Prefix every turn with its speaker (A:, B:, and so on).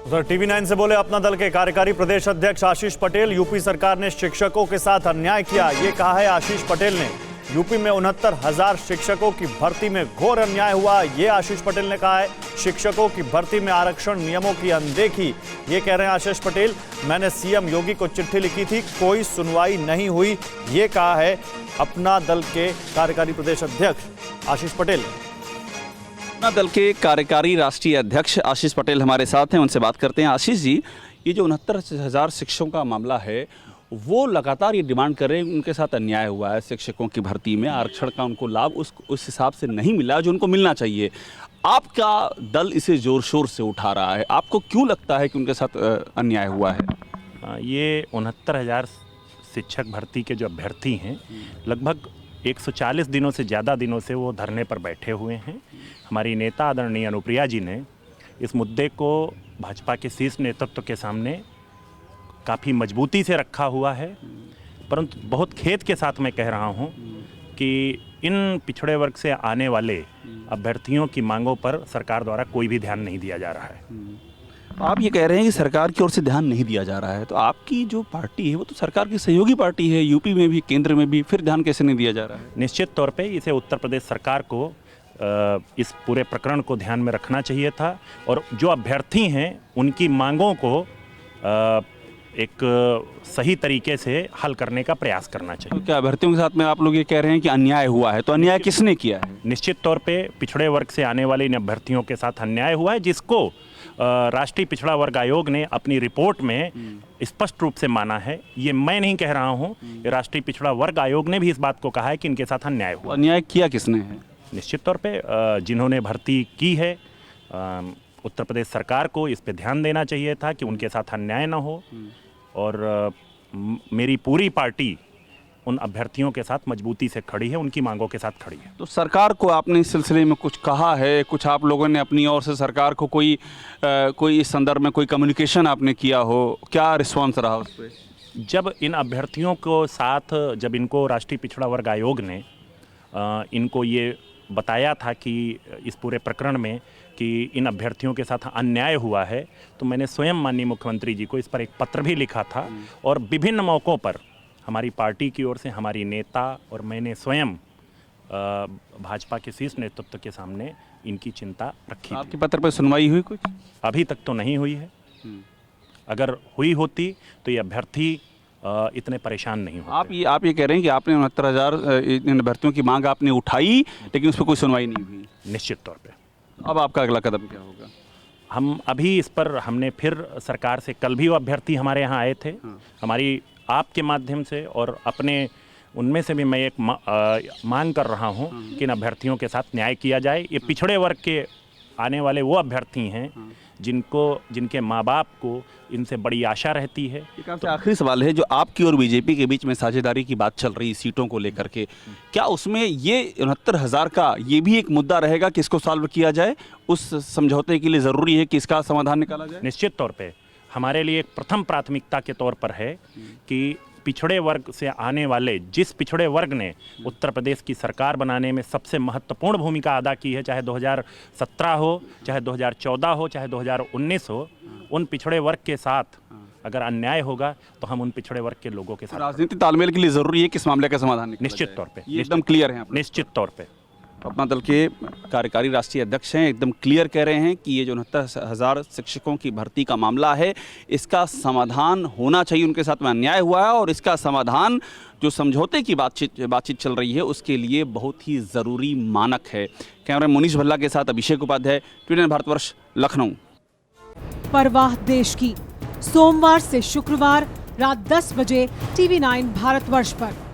A: Sir TV 9 से बोले अपना दल के कार्यकारी प्रदेश अध्यक्ष आशीष पटेल। यूपी सरकार ने शिक्षकों के साथ अन्याय किया, ये कहा है आशीष पटेल ने। यूपी में 69,000 शिक्षकों की भर्ती में घोर अन्याय हुआ, ये आशीष पटेल ने कहा है। शिक्षकों की भर्ती में आरक्षण नियमों की अनदेखी, ये कह रहे हैं आशीष पटेल। मैंने सीएम योगी को चिट्ठी लिखी थी, कोई सुनवाई नहीं हुई, ये कहा है अपना दल के कार्यकारी प्रदेश अध्यक्ष आशीष पटेल।
B: अपना दल के कार्यकारी राष्ट्रीय अध्यक्ष आशीष पटेल हमारे साथ हैं, उनसे बात करते हैं। आशीष जी, ये जो 69,000 शिक्षकों का मामला है, वो लगातार ये डिमांड कर रहे हैं, उनके साथ अन्याय हुआ है। शिक्षकों की भर्ती में आरक्षण का उनको लाभ उस हिसाब से नहीं मिला जो उनको मिलना चाहिए। आपका दल इसे जोर शोर से उठा रहा है, आपको क्यों लगता है कि उनके साथ अन्याय हुआ है?
C: ये 69,000 शिक्षक भर्ती के जो अभ्यर्थी हैं, लगभग 140 दिनों से ज़्यादा दिनों से वो धरने पर बैठे हुए हैं। हमारी नेता आदरणीय अनुप्रिया जी ने इस मुद्दे को भाजपा के शीर्ष नेतृत्व के सामने काफ़ी मजबूती से रखा हुआ है, परंतु बहुत खेद के साथ मैं कह रहा हूं कि इन पिछड़े वर्ग से आने वाले अभ्यर्थियों की मांगों पर सरकार द्वारा कोई भी ध्यान नहीं दिया जा रहा है।
B: आप ये कह रहे हैं कि सरकार की ओर से ध्यान नहीं दिया जा रहा है, तो आपकी जो पार्टी है वो तो सरकार की सहयोगी पार्टी है, यूपी में भी केंद्र में भी, फिर ध्यान कैसे नहीं दिया जा रहा है?
C: निश्चित तौर पे इसे उत्तर प्रदेश सरकार को इस पूरे प्रकरण को ध्यान में रखना चाहिए था और जो अभ्यर्थी हैं उनकी मांगों को एक सही तरीके से हल करने का प्रयास करना चाहिए।
B: तो क्या अभ्यर्थियों के साथ में आप लोग ये कह रहे हैं कि अन्याय हुआ है, तो अन्याय किसने किया है?
C: निश्चित तौर पे पिछड़े वर्ग से आने वाले इन अभ्यर्थियों के साथ अन्याय हुआ है, जिसको राष्ट्रीय पिछड़ा वर्ग आयोग ने अपनी रिपोर्ट में स्पष्ट रूप से माना है। ये मैं नहीं कह रहा हूँ, राष्ट्रीय पिछड़ा वर्ग आयोग ने भी इस बात को कहा है कि इनके साथ अन्याय हुआ।
B: अन्याय किया किसने है?
C: निश्चित तौर पे जिन्होंने भर्ती की है, उत्तर प्रदेश सरकार को इस पे ध्यान देना चाहिए था कि उनके साथ अन्याय ना हो, और मेरी पूरी पार्टी उन अभ्यर्थियों के साथ मजबूती से खड़ी है, उनकी मांगों के साथ खड़ी है।
B: तो सरकार को आपने इस सिलसिले में कुछ कहा है? कुछ आप लोगों ने अपनी ओर से सरकार को कोई इस संदर्भ में कोई कम्युनिकेशन आपने किया हो? क्या रिस्पॉन्स रहा उस पर?
C: जब इन अभ्यर्थियों को साथ, जब इनको राष्ट्रीय पिछड़ा वर्ग आयोग ने इनको ये बताया था कि इस पूरे प्रकरण में कि इन अभ्यर्थियों के साथ अन्याय हुआ है, तो मैंने स्वयं माननीय मुख्यमंत्री जी को इस पर एक पत्र भी लिखा था और विभिन्न मौक़ों पर हमारी पार्टी की ओर से हमारी नेता और मैंने स्वयं भाजपा के शीर्ष नेतृत्व के सामने इनकी चिंता रखी।
B: आपके पत्र पर सुनवाई हुई कुछ?
C: अभी तक तो नहीं हुई है। अगर हुई होती तो ये अभ्यर्थी इतने परेशान नहीं होते।
B: आप ये कह रहे हैं कि आपने 69,000 इन अभ्यर्थियों की मांग आपने उठाई, लेकिन उस पर कोई सुनवाई नहीं हुई?
C: निश्चित तौर पे।
B: अब आपका अगला कदम क्या होगा?
C: हम अभी इस पर हमने फिर सरकार से, कल भी वो अभ्यर्थी हमारे यहाँ आए थे, हमारी आपके माध्यम से और अपने उनमें से भी मैं एक मांग कर रहा हूँ कि इन अभ्यर्थियों के साथ न्याय किया जाए। ये पिछड़े वर्ग के आने वाले वो अभ्यर्थी हैं जिनके माँ बाप को इनसे बड़ी आशा रहती है।
B: तो आखिरी सवाल है, जो आपकी और बीजेपी के बीच में साझेदारी की बात चल रही सीटों को लेकर के, क्या उसमें ये 69,000 का ये भी एक मुद्दा रहेगा कि इसको सॉल्व किया जाए? उस समझौते के लिए ज़रूरी है कि इसका समाधान निकाला जाए?
C: निश्चित तौर पे हमारे लिए एक प्रथम प्राथमिकता के तौर पर है कि पिछड़े वर्ग से आने वाले जिस पिछड़े वर्ग ने उत्तर प्रदेश की सरकार बनाने में सबसे महत्वपूर्ण भूमिका अदा की है, चाहे 2017 हो, चाहे 2014 हो, चाहे 2019 हो, उन पिछड़े वर्ग के साथ अगर अन्याय होगा तो हम उन पिछड़े वर्ग के लोगों के साथ।
B: राजनीतिक तालमेल के लिए ज़रूरी है कि इस मामले का समाधान निकाला जाए।
C: निश्चित तौर पे,
B: एकदम क्लियर है।
C: निश्चित तौर पे
B: अपना दल के कार्यकारी राष्ट्रीय अध्यक्ष हैं, एकदम क्लियर कह रहे हैं कि ये जो 69,000 शिक्षकों की भर्ती का मामला है, इसका समाधान होना चाहिए। उनके साथ में अन्याय हुआ है और इसका समाधान जो समझौते की बातचीत चल रही है उसके लिए बहुत ही ज़रूरी मानक है। कैमरा मुनीश भल्ला के साथ अभिषेक उपाध्याय, टीवी 9 भारतवर्ष, लखनऊ।
D: परवाह देश की, सोमवार से शुक्रवार रात 10 बजे टीवी 9 भारतवर्ष पर।